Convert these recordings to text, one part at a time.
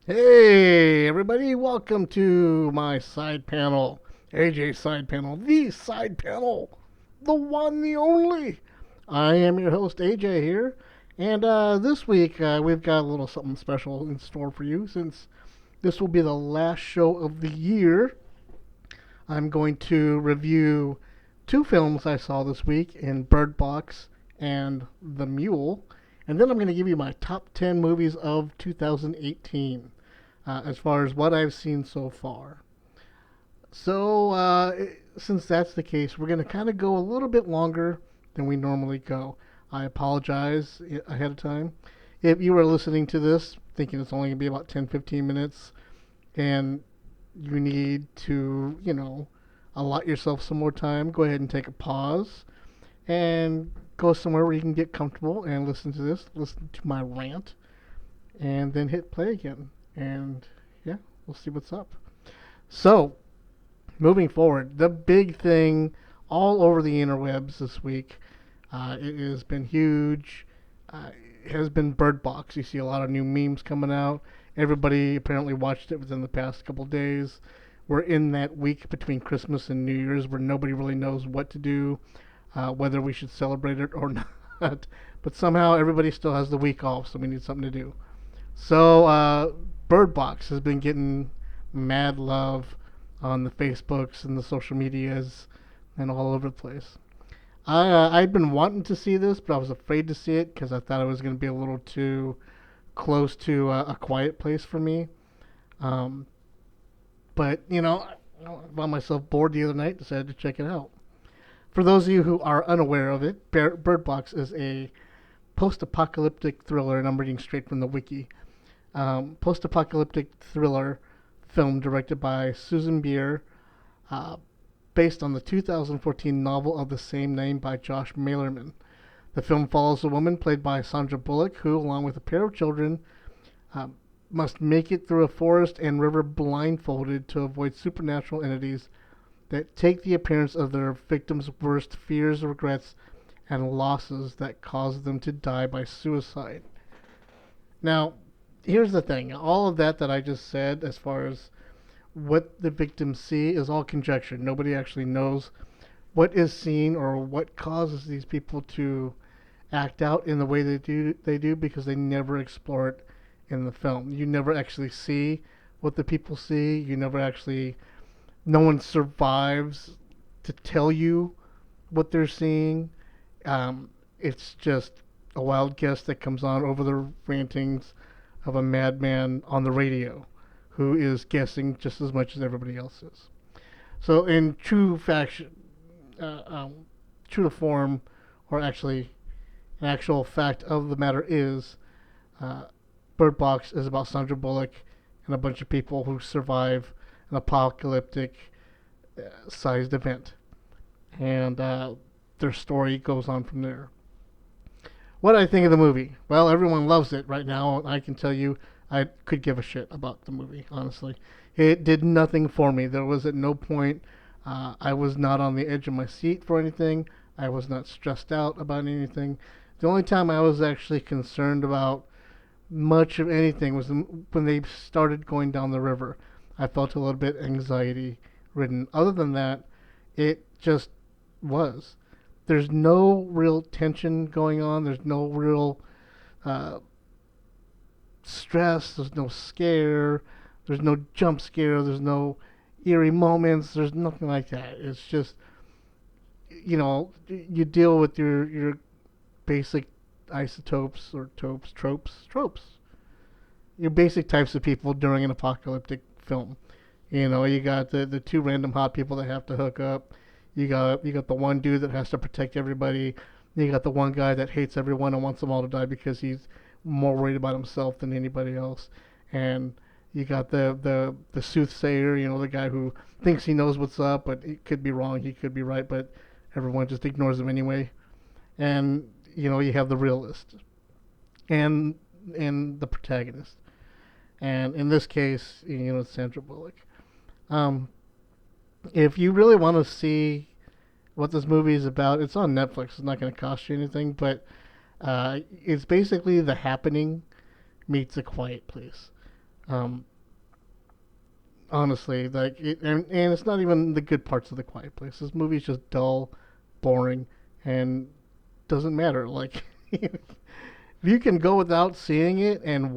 Hey, everybody, welcome to my side panel, AJ's side panel, the side panel, the one, the only. I am your host, AJ here, and this week we've got a little something special in store for you since this will be the last show of the year. I'm going to review two films I saw this week in Bird Box and The Mule, and then I'm going to give you my top 10 movies of 2018 as far as what I've seen so far. So, since that's the case, we're going to kind of go a little bit longer than we normally go. I apologize ahead of time. If you were listening to this thinking it's only going to be about 10, 15 minutes and you need to, allot yourself some more time, go ahead and take a pause and go somewhere where you can get comfortable and listen to this, listen to my rant, and then hit play again. And yeah, we'll see what's up. So, moving forward, the big thing all over the interwebs this week, it has been huge. It has been Bird Box. You see a lot of new memes coming out. Everybody apparently watched it within the past couple days. We're in that week between Christmas and New Year's where nobody really knows what to do, whether we should celebrate it or not. But somehow everybody still has the week off, so we need something to do. So, Bird Box has been getting mad love on the Facebooks and the social medias and all over the place. I'd been wanting to see this, but I was afraid to see it because I thought it was going to be a little too close to A Quiet Place for me. Um, but, I found myself bored the other night, decided to check it out. For those of you who are unaware of it, Bird Box is a post apocalyptic thriller, and I'm reading straight from the wiki. Post apocalyptic thriller film directed by Susan Bier, uh, based on the 2014 novel of the same name by Josh Malerman. The film follows a woman played by Sandra Bullock who, along with a pair of children, uh, must make it through a forest and river blindfolded to avoid supernatural entities that take the appearance of their victims' worst fears, regrets, and losses that cause them to die by suicide. Now, here's the thing all of that I just said, as far as what the victims see, is all conjecture. Nobody actually knows what is seen or what causes these people to act out in the way they do because they never explore it in the film. You never actually see what the people see. You never actually no one survives to tell you what they're seeing. It's just a wild guess that comes on over the rantings of a madman on the radio who is guessing just as much as everybody else is. So, in true to form, or actually, an actual fact of the matter is, uh, Bird Box is about Sandra Bullock and a bunch of people who survive an apocalyptic sized event. And their story goes on from there. What I think of the movie? Well, everyone loves it right now. I can tell you, I could give a shit about the movie. Honestly, it did nothing for me. There was at no point I was not on the edge of my seat for anything. I was not stressed out about anything. The only time I was actually concerned about much of anything was when they started going down the river. I felt a little bit anxiety ridden. Other than that, it just was. There's no real tension going on. There's no real uh, stress. There's no scare. There's no jump scare. There's no eerie moments. There's nothing like that. It's just, you deal with your basic isotopes or tropes. Your basic types of people during an apocalyptic film. You got the two random hot people that have to hook up. You got the one dude that has to protect everybody. You got the one guy that hates everyone and wants them all to die because he's more worried about himself than anybody else. And you got the soothsayer, the guy who thinks he knows what's up, but he could be wrong, he could be right, but everyone just ignores him anyway. And you have the realist and the protagonist. And in this case, it's Sandra Bullock. Um, if you really want to see what this movie is about, it's on Netflix. It's not going to cost you anything, but it's basically The Happening meets A Quiet Place. Um, honestly, and it's not even the good parts of The Quiet Place. This movie's just dull, boring, and doesn't matter. Like, if you can go without seeing it and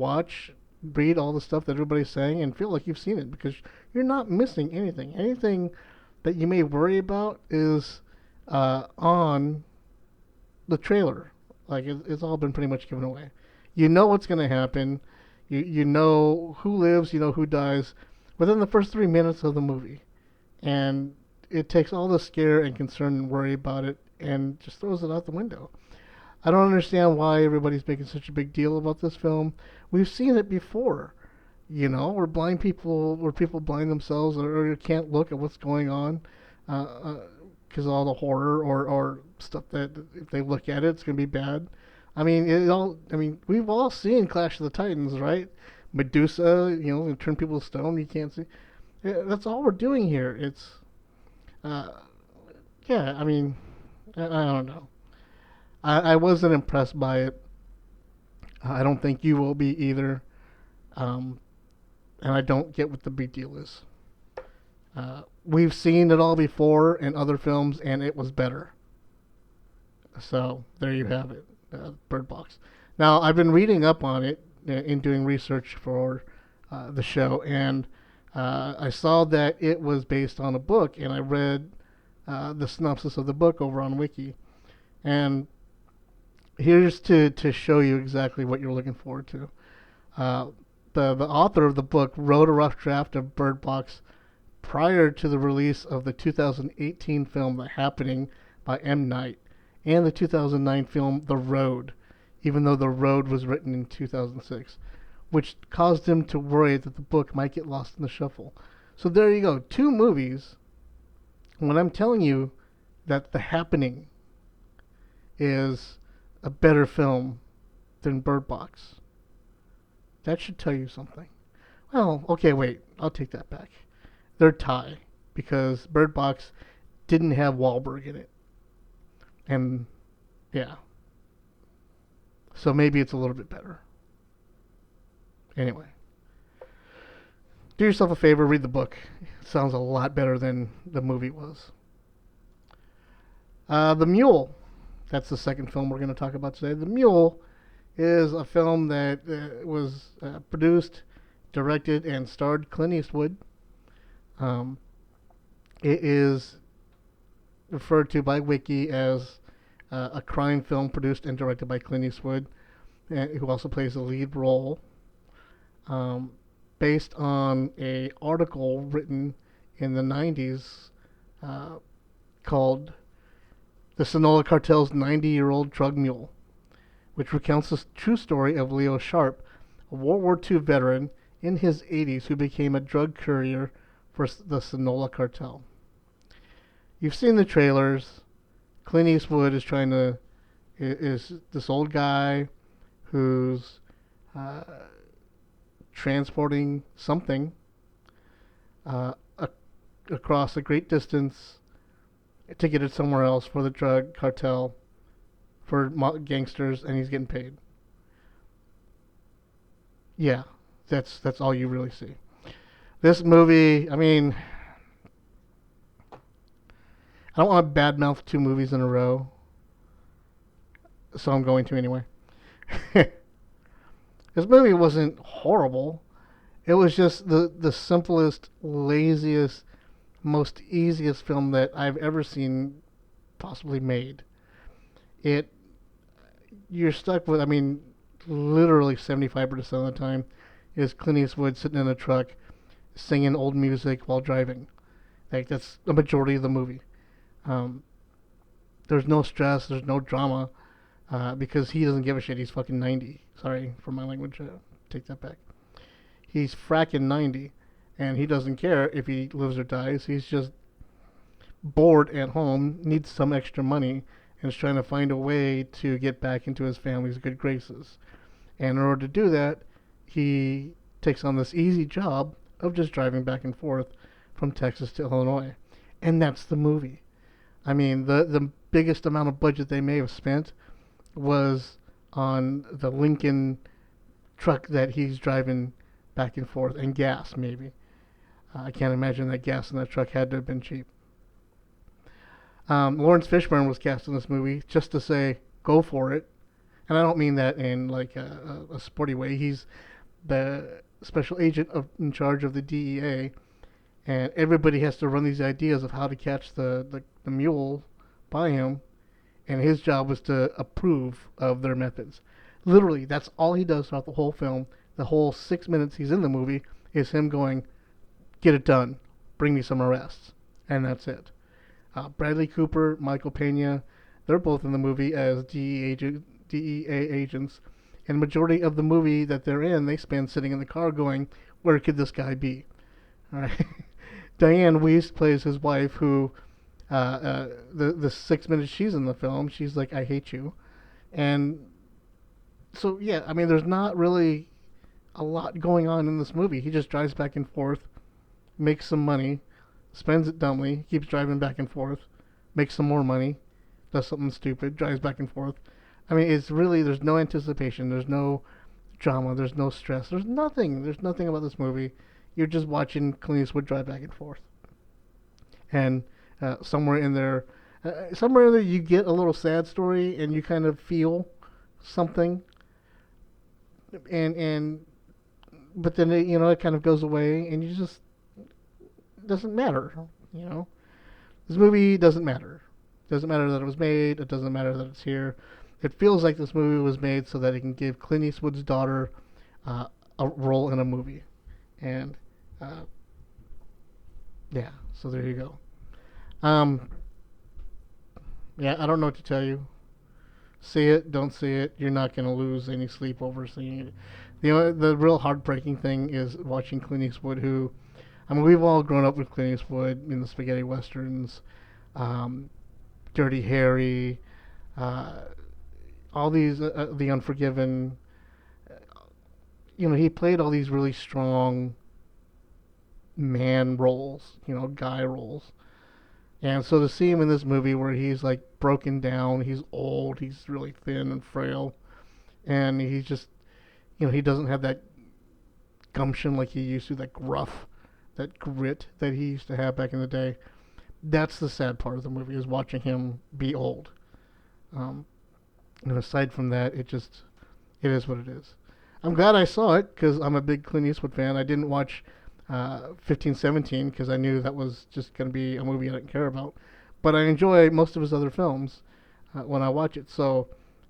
read all the stuff that everybody's saying and feel like you've seen it because you're not missing anything. Anything that you may worry about is on the trailer. Like, it's all been pretty much given away. You know what's going to happen. You know who lives, you know who dies within the first 3 minutes of the movie. And it takes all the scare and concern and worry about it and just throws it out the window. I don't understand why everybody's making such a big deal about this film. We've seen it before, where people blind themselves or can't look at what's going on because of all the horror or stuff that if they look at it, it's gonna be bad. I mean, we've all seen Clash of the Titans, right? Medusa, turn people to stone. You can't see. Yeah, that's all we're doing here. Uh, yeah. I mean, I don't know. I wasn't impressed by it. I don't think you will be either. Um, and I don't get what the big deal is. We've seen it all before in other films, and it was better. So there you have it, Bird Box. Now I've been reading up on it in doing research for the show, and I saw that it was based on a book, and I read the synopsis of the book over on Wiki, and here's to show you exactly what you're looking forward to. Uh, the author of the book wrote a rough draft of Bird Box prior to the release of the 2018 film The Happening by M. Night and the 2009 film The Road, even though The Road was written in 2006, which caused him to worry that the book might get lost in the shuffle. So there you go, two movies. When I'm telling you that The Happening is a better film than Bird Box, that should tell you something. Well, okay, wait, I'll take that back. They're tie because Bird Box didn't have Wahlberg in it. And yeah. So maybe it's a little bit better. Anyway. Do yourself a favor, read the book. It sounds a lot better than the movie was. The Mule. That's the second film we're going to talk about today. The Mule is a film that was produced, directed, and starred Clint Eastwood. It is referred to by Wiki as a crime film produced and directed by Clint Eastwood, who also plays the lead role, based on an article written in the 90s called The Sonora Cartel's 90-Year-Old Drug Mule, which recounts the true story of Leo Sharp, a World War II veteran in his 80s who became a drug courier for the Sonora Cartel. You've seen the trailers. Clint Eastwood is this old guy who's transporting something across a great distance to get it somewhere else for the drug cartel, for gangsters, and he's getting paid. Yeah, that's all you really see. This movie, I mean, I don't want to badmouth two movies in a row, so I'm going to anyway. This movie wasn't horrible. It was just the simplest, laziest, most easiest film that I've ever seen possibly made. You're stuck with, I mean, literally 75% of the time is Clint Eastwood sitting in a truck singing old music while driving. Like, that's the majority of the movie. There's no stress, there's no drama, because he doesn't give a shit. He's fucking 90. Sorry for my language. Take that back. He's fracking 90, and he doesn't care if he lives or dies. He's just bored at home, needs some extra money, and is trying to find a way to get back into his family's good graces. And in order to do that, he takes on this easy job of just driving back and forth from Texas to Illinois. And that's the movie. I mean, the biggest amount of budget they may have spent was on the Lincoln truck that he's driving back and forth, and gas maybe. I can't imagine that gas in that truck had to have been cheap. Lawrence Fishburne was cast in this movie just to say, go for it. And I don't mean that in like a sporty way. He's the special agent in charge of the DEA, and everybody has to run these ideas of how to catch the mule by him, and his job was to approve of their methods. Literally, that's all he does throughout the whole film. The whole 6 minutes he's in the movie is him going, get it done, bring me some arrests, and that's it. Bradley Cooper, Michael Pena, they're both in the movie as DEA agents, and the majority of the movie that they're in, they spend sitting in the car going, where could this guy be? All right. Diane Wiest plays his wife, who the 6 minutes she's in the film, she's like, I hate you. And so, yeah, I mean, there's not really a lot going on in this movie. He just drives back and forth, makes some money, spends it dumbly, keeps driving back and forth, makes some more money, does something stupid, drives back and forth. I mean, it's really, there's no anticipation, there's no drama, there's no stress, there's nothing about this movie. You're just watching Clint Eastwood drive back and forth. And somewhere in there, you get a little sad story, and you kind of feel something, and but then it kind of goes away, and you just, it doesn't matter, you know. This movie doesn't matter. It doesn't matter that it was made. It doesn't matter that it's here. It feels like this movie was made so that it can give Clint Eastwood's daughter a role in a movie, and yeah. So there you go. Yeah, I don't know what to tell you. See it, don't see it. You're not going to lose any sleep over seeing it. The real heartbreaking thing is watching Clint Eastwood, who, I mean, we've all grown up with Clint Eastwood in the spaghetti westerns, Dirty Harry, all these, The Unforgiven. He played all these really strong man roles, guy roles. And so to see him in this movie where he's like broken down, he's old, he's really thin and frail, and he's just, he doesn't have that gumption like he used to, that gruff, that grit that he used to have back in the day. That's the sad part of the movie, is watching him be old. And aside from that, it is what it is. I'm glad I saw it because I'm a big Clint Eastwood fan. I didn't watch 1517 because I knew that was just going to be a movie I didn't care about. But I enjoy most of his other films when I watch it. So,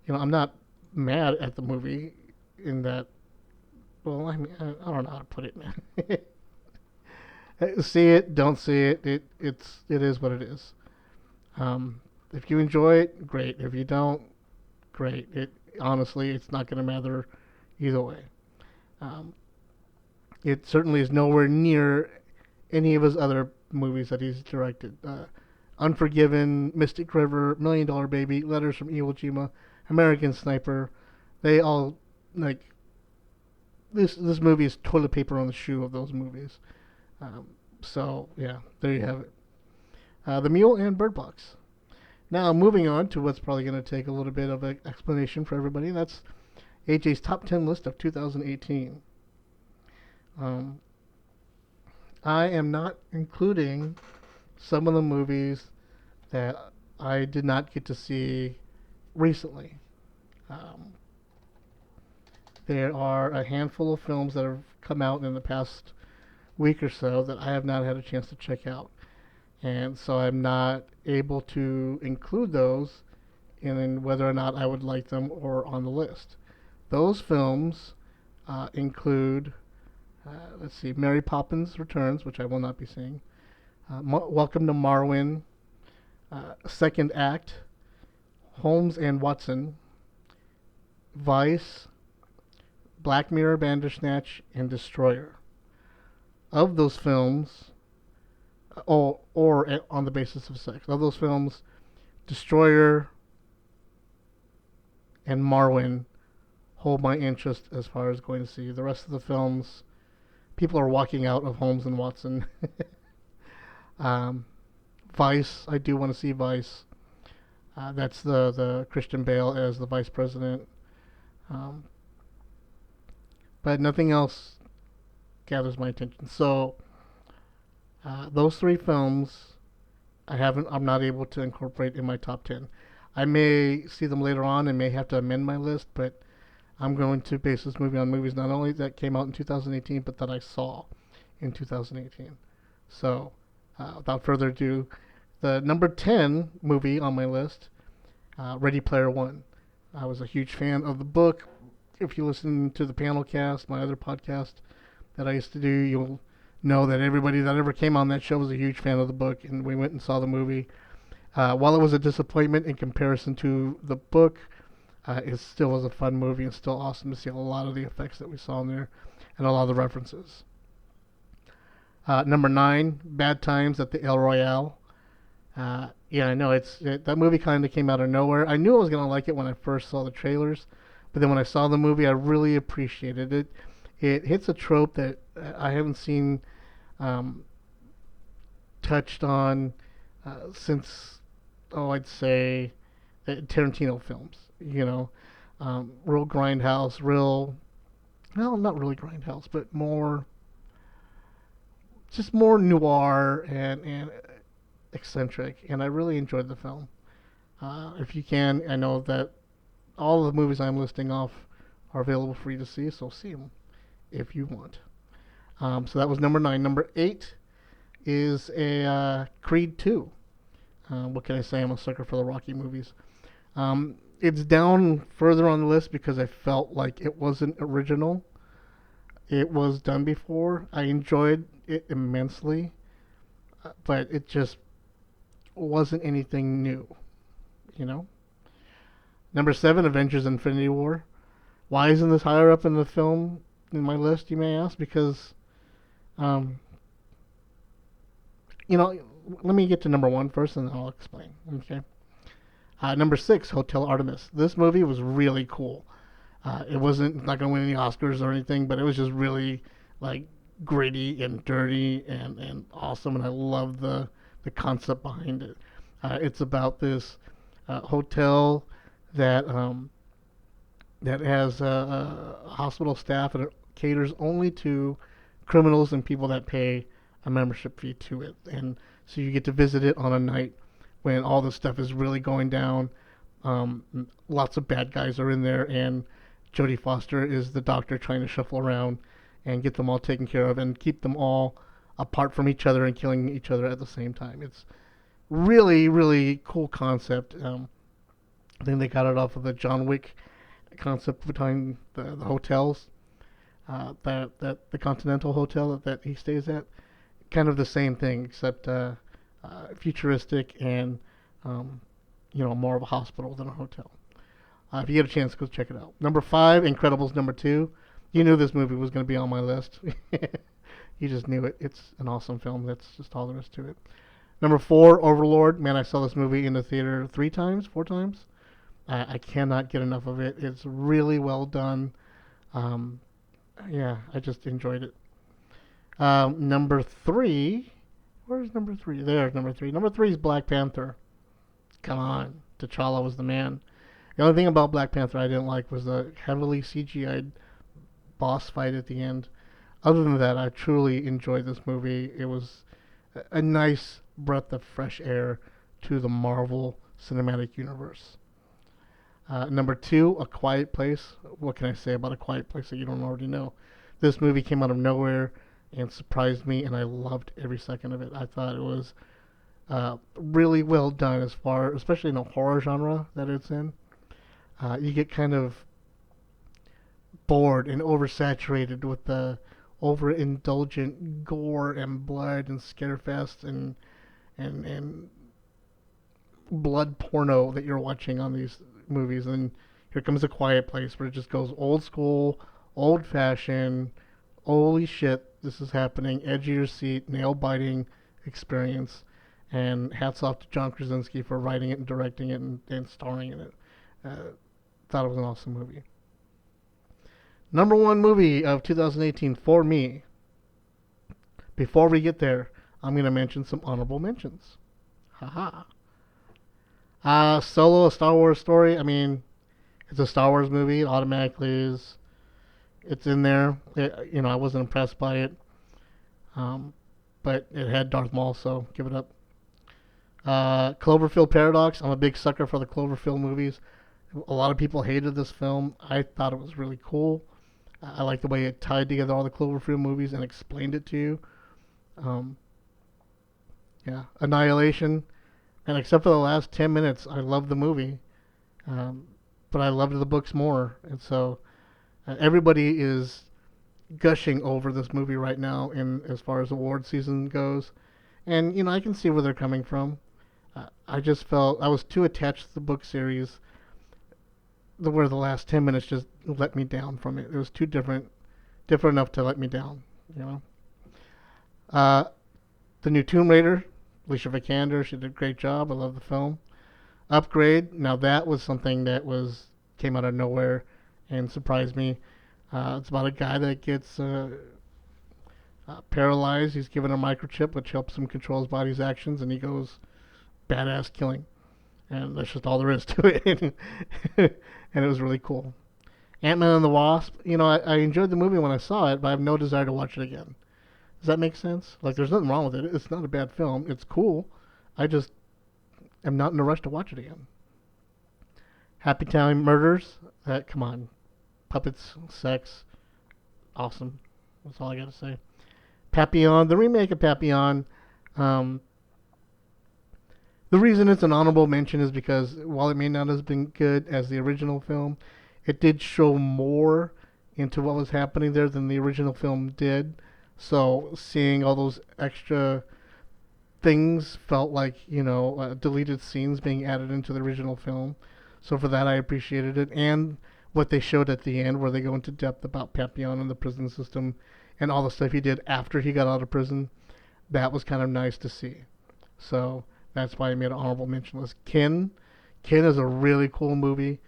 I'm not mad at the movie in that. Well, I mean, I don't know how to put it, man. See it, don't see it. It is what it is. If you enjoy it, great. If you don't, great. Honestly, it's not going to matter either way. It certainly is nowhere near any of his other movies that he's directed. Unforgiven, Mystic River, $1 Million Baby, Letters from Iwo Jima, American Sniper. They all, like, this movie is toilet paper on the shoe of those movies. So, yeah, there you have it. The Mule and Bird Box. Now, moving on to what's probably going to take a little bit of an explanation for everybody. That's AJ's top 10 list of 2018. I am not including some of the movies that I did not get to see recently. There are a handful of films that have come out in the past week or so that I have not had a chance to check out. And so I'm not able to include those in whether or not I would like them or on the list. Those films include, let's see, Mary Poppins Returns, which I will not be seeing, Welcome to Marwen, Second Act, Holmes and Watson, Vice, Black Mirror Bandersnatch, and Destroyer. Of those films, or on the basis of sex, of those films, Destroyer and Marwen hold my interest as far as going to see. The rest of the films, people are walking out of Holmes and Watson. Vice, I do want to see Vice. That's the Christian Bale as the vice president. But nothing else gathers my attention. So those three films I'm not able to incorporate in my top 10. I may see them later on and may have to amend my list, but I'm going to base this movie on movies not only that came out in 2018, but that I saw in 2018. So, without further ado, the number 10 movie on my list, Ready Player One. I was a huge fan of the book. If you listen to the panel cast, my other podcast that I used to do, you'll know that everybody that ever came on that show was a huge fan of the book, and we went and saw the movie. While it was a disappointment in comparison to the book, it still was a fun movie and still awesome to see a lot of the effects that we saw in there and a lot of the references. Number 9, Bad Times at the El Royale. Yeah, I know that movie kind of came out of nowhere. I knew I was gonna like it when I first saw the trailers, but then when I saw the movie, I really appreciated it. It hits a trope that I haven't seen touched on since, I'd say Tarantino films. Real grindhouse, well, not really grindhouse, but just more noir and eccentric. And I really enjoyed the film. If you can, I know that all the movies I'm listing off are available for you to see, so see them if you want. So that was number 9. Number 8 is a Creed 2. What can I say? I'm a sucker for the Rocky movies. It's down further on the list because I felt like it wasn't original. It was done before. I enjoyed it immensely, but it just wasn't anything new, you know? Number 7, Avengers Infinity War. Why isn't this higher up in my list, you may ask? Because, let me get to number 1 first and then I'll explain, okay? Number 6, Hotel Artemis. This movie was really cool. It wasn't not going to win any Oscars or anything, but it was just really, like, gritty and dirty and awesome, and I love the concept behind it. It's about this hotel that has a hospital staff, and it caters only to criminals and people that pay a membership fee to it. And so you get to visit it on a night when all this stuff is really going down. Lots of bad guys are in there, and Jodie Foster is the doctor trying to shuffle around and get them all taken care of and keep them all apart from each other and killing each other at the same time. It's really, really cool concept. I think they got it off of the John Wick concept behind the hotels, that the Continental Hotel that he stays at. Kind of the same thing, except futuristic and more of a hospital than a hotel. If you get a chance, go check it out. Number 5, Incredibles number 2. You knew this movie was going to be on my list. You just knew it. It's an awesome film. That's just all there is to it. Number 4, Overlord. Man, I saw this movie in the theater 4 times. I cannot get enough of it. It's really well done. I just enjoyed it. Number 3. Where's number 3? There's number 3. Number 3 is Black Panther. Come on. T'Challa was the man. The only thing about Black Panther I didn't like was the heavily CGI'd boss fight at the end. Other than that, I truly enjoyed this movie. It was a nice breath of fresh air to the Marvel Cinematic Universe. Number 2, A Quiet Place. What can I say about A Quiet Place that you don't already know? This movie came out of nowhere and surprised me, and I loved every second of it. I thought it was really well done especially in the horror genre that it's in. You get kind of bored and oversaturated with the overindulgent gore and blood and scarefest and blood porno that you're watching on these movies. And here comes A Quiet Place, where it just goes old school, old fashioned, holy shit, this is happening, edge of your seat, nail biting experience. And hats off to John Krasinski for writing it and directing it and starring in it. Thought it was an awesome movie. Number 1 movie of 2018 for me. Before we get there, I'm going to mention some honorable mentions. Haha. Solo, a Star Wars story. I mean, it's a Star Wars movie. It automatically is, It's in there. I wasn't impressed by it, um, but it had Darth Maul, so give it up. Cloverfield Paradox. I'm a big sucker for the Cloverfield movies. A lot of people hated this film. I thought it was really cool. I like the way it tied together all the Cloverfield movies and explained it to you. Um, yeah, Annihilation. And except for the last 10 minutes, I loved the movie. Um, but I loved the books more. And so everybody is gushing over this movie right now in as far as award season goes. And, I can see where they're coming from. I just felt I was too attached to the book series where the last 10 minutes just let me down from it. It was too different enough to let me down, you know. Uh, the new Tomb Raider, Alicia Vikander, she did a great job. I love the film. Upgrade, now that was something that came out of nowhere and surprised me. It's about a guy that gets paralyzed. He's given a microchip which helps him control his body's actions, and he goes badass killing. And that's just all there is to it. And it was really cool. Ant-Man and the Wasp, I enjoyed the movie when I saw it, but I have no desire to watch it again. Does that make sense? Like, there's nothing wrong with it. It's not a bad film. It's cool. I just am not in a rush to watch it again. Happy Time Murders, come on. Puppets, sex, awesome. That's all I gotta say. Papillon, the remake of Papillon, the reason it's an honorable mention is because while it may not have been good as the original film, it did show more into what was happening there than the original film did. So seeing all those extra things felt like, deleted scenes being added into the original film. So for that, I appreciated it. And what they showed at the end, where they go into depth about Papillon and the prison system and all the stuff he did after he got out of prison, that was kind of nice to see. So that's why I made an honorable mention list. Kin is a really cool movie.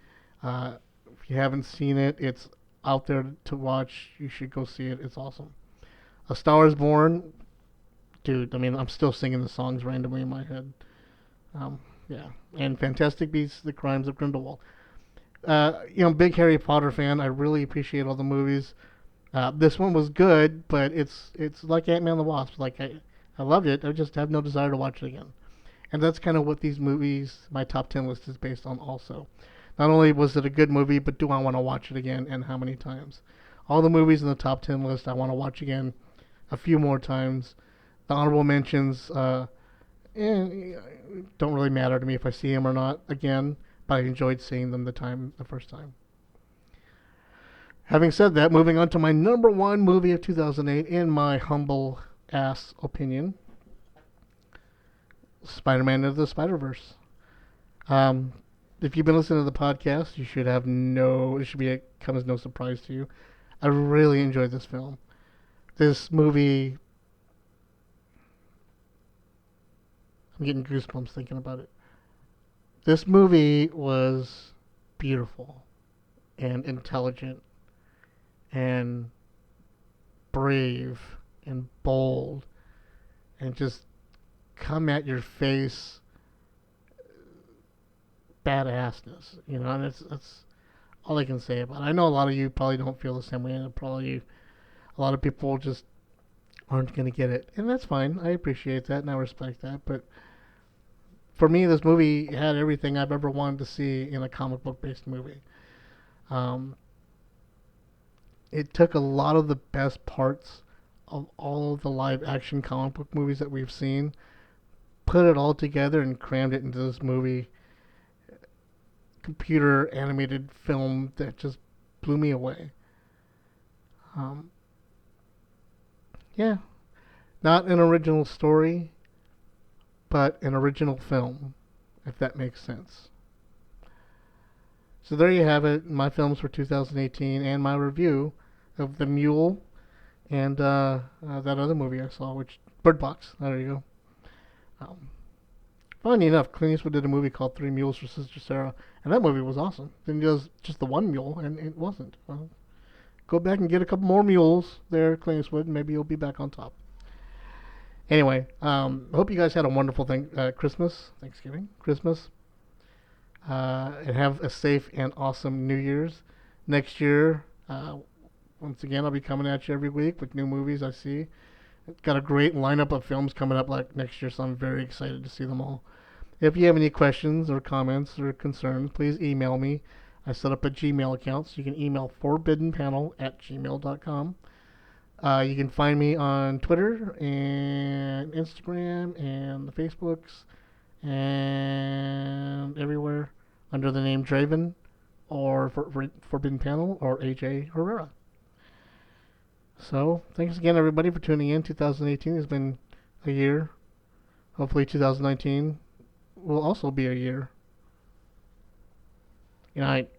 If you haven't seen it, it's out there to watch. You should go see it. It's awesome. A Star is Born, dude. I mean, I'm still singing the songs randomly in my head. Yeah, and Fantastic Beasts: The Crimes of Grindelwald. Big Harry Potter fan. I really appreciate all the movies. This one was good, but it's like Ant-Man and the Wasp. Like I loved it. I just have no desire to watch it again. And that's kind of what these movies, my top 10 list is based on also. Not only was it a good movie, but do I want to watch it again and how many times? All the movies in the top 10 list I want to watch again a few more times. The honorable mentions don't really matter to me if I see them or not again, but I enjoyed seeing them the first time. Having said that, moving on to my number one movie of 2008, in my humble ass opinion, Spider-Man Into the Spider-Verse. If you've been listening to the podcast, it should come as no surprise to you. I really enjoyed this film. This movie, I'm getting goosebumps thinking about it. This movie was beautiful and intelligent and brave and bold and just come at your face badassness, and that's all I can say about it. I know a lot of you probably don't feel the same way, and a lot of people just aren't going to get it, and that's fine. I appreciate that and I respect that, but for me, this movie had everything I've ever wanted to see in a comic book based movie. It took a lot of the best parts of all of the live action comic book movies that we've seen, put it all together and crammed it into this movie. Computer animated film that just blew me away. Yeah, not an original story, but an original film, if that makes sense. So there you have it, my films for 2018 and my review of The Mule and that other movie I saw, which Bird Box. There you go. Funny enough, Clint Eastwood did a movie called Three Mules for Sister Sarah, and that movie was awesome. Then he does just the one mule, and it wasn't. Well, go back and get a couple more mules there, Clint Eastwood, and maybe you'll be back on top. Anyway, I hope you guys had a wonderful Christmas, and have a safe and awesome New Year's. Next year, Once again, I'll be coming at you every week with new movies I see. Got a great lineup of films coming up like next year, so I'm very excited to see them all. If you have any questions or comments or concerns, please email me. I set up a Gmail account, so you can email forbiddenpanel@gmail.com. You can find me on Twitter and Instagram and the Facebooks and everywhere under the name Draven or Forbidden Panel or AJ Herrera. So, thanks again, everybody, for tuning in. 2018 has been a year. Hopefully, 2019 will also be a year. Good night.